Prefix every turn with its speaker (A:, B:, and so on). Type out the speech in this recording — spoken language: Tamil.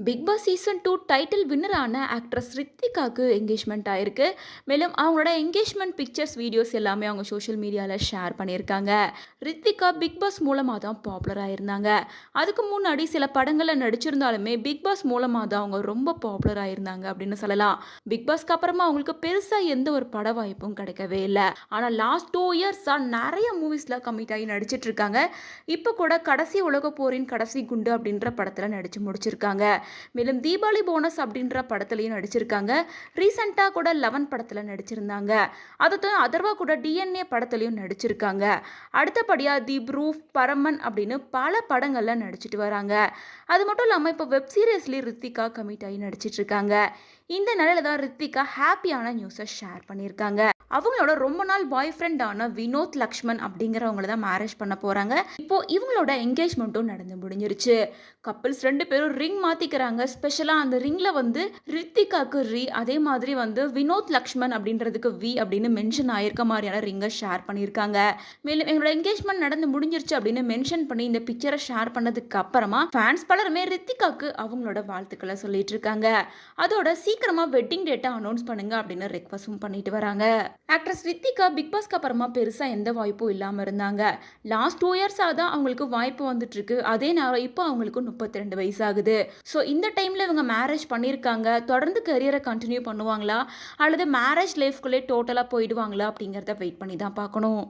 A: பிக் பாஸ் சீசன் 2 டைட்டில் வின்னரான ஆக்ட்ரஸ் ரித்திகாக்கு என்கேஜ்மெண்ட் ஆயிருக்கு. மேலும் அவங்களோட என்கேஜ்மெண்ட் பிக்சர்ஸ், வீடியோஸ் எல்லாமே அவங்க சோஷியல் மீடியாவில் ஷேர் பண்ணியிருக்காங்க. ரித்திகா பிக் பாஸ் மூலமாக தான் பாப்புலர் ஆயிருந்தாங்க. அதுக்கு முன்னாடி சில படங்களில் நடிச்சிருந்தாலுமே பிக் பாஸ் மூலமாக தான் அவங்க ரொம்ப பாப்புலர் ஆயிருந்தாங்க அப்படின்னு சொல்லலாம். பிக் பாஸ்க்கு அப்புறமா அவங்களுக்கு பெருசாக எந்த ஒரு பட வாய்ப்பும் கிடைக்கவே இல்லை. ஆனால் லாஸ்ட் 2 இயர்ஸாக நிறைய மூவிஸில் கமிட் ஆகி நடிச்சிட்டு இருக்காங்க. இப்போ கூட கடைசி உலக போரின் கடைசி குண்டு அப்படின்ற படத்தில் நடிச்சு முடிச்சிருக்காங்க. மேலும் தீபாவளி போனஸ் அப்படின்ற படத்துலையும் நடிச்சிருக்காங்க. ரீசெண்டாக கூட 11 படத்தில் நடிச்சிருந்தாங்க. அதை அதர்வா கூட டிஎன்ஏ படத்துலையும் நடிச்சிருக்காங்க. அடுத்தபடியாக தி ப்ரூஃப், பரமன் அப்படின்னு பல படங்களில் நடிச்சிட்டு வராங்க. அது மட்டும் இல்லாமல் இப்போ வெப் சீரிஸ்லேயும் ரித்திகா கமிட் ஆகி நடிச்சிட்டு இருக்காங்க. இந்த நிலையில தான் ரித்திகா ஹாப்பியான நியூஸை ஷேர் பண்ணியிருக்காங்க. அவங்களோட ரொம்ப நாள் பாய் ஃப்ரெண்டான வினோத் லக்ஷ்மன் அப்படிங்கிறவங்கள தான் மேரேஜ் பண்ண போறாங்க. இப்போ இவங்களோட என்கேஜ்மெண்ட்டும் நடந்து முடிஞ்சிருச்சு. கப்பிள்ஸ் 2 பேரும் ரிங் மாத்திக்கிறாங்க. ஸ்பெஷலா அந்த ரிங்ல வந்து ரித்திகாக்கு ரி, அதே மாதிரி வந்து வினோத் லக்ஷ்மன் அப்படின்றதுக்கு வி அப்படின்னு மென்ஷன் ஆயிருக்க மாதிரியான ரிங்கை ஷேர் பண்ணியிருக்காங்க. மேலும் எங்களோட என்கேஜ்மெண்ட் நடந்து முடிஞ்சிருச்சு அப்படின்னு மென்ஷன் பண்ணி இந்த பிக்சரை ஷேர் பண்ணதுக்கு அப்புறமா ஃபேன்ஸ் பலருமே ரித்திகாக்கு அவங்களோட வாழ்த்துக்களை சொல்லிட்டு இருக்காங்க. அதோட சீக்கிரமா வெட்டிங் டேட்டை அனௌன்ஸ் பண்ணுங்க அப்படின்னு ரெக்வஸ்டும் பண்ணிட்டு வராங்க. ஆக்ட்ரஸ் ரித்திகா பிக் பாஸ்க்கு அப்புறமா பெருசா எந்த வாய்ப்பும் இல்லாம இருந்தாங்க. லாஸ்ட் 2 இயர்ஸாக தான் அவங்களுக்கு வாய்ப்பு வந்துட்டு இருக்கு. அதே நேரம் இப்போ அவங்களுக்கு 32 வயசு ஆகுது. ஸோ இந்த டைம்ல இவங்க மேரேஜ் பண்ணியிருக்காங்க. தொடர்ந்து கரியரை கண்டினியூ பண்ணுவாங்களா அல்லது மேரேஜ் லைஃப்குள்ளே டோட்டலாக போயிடுவாங்களா அப்படிங்கிறத வெயிட் பண்ணி தான் பார்க்கணும்.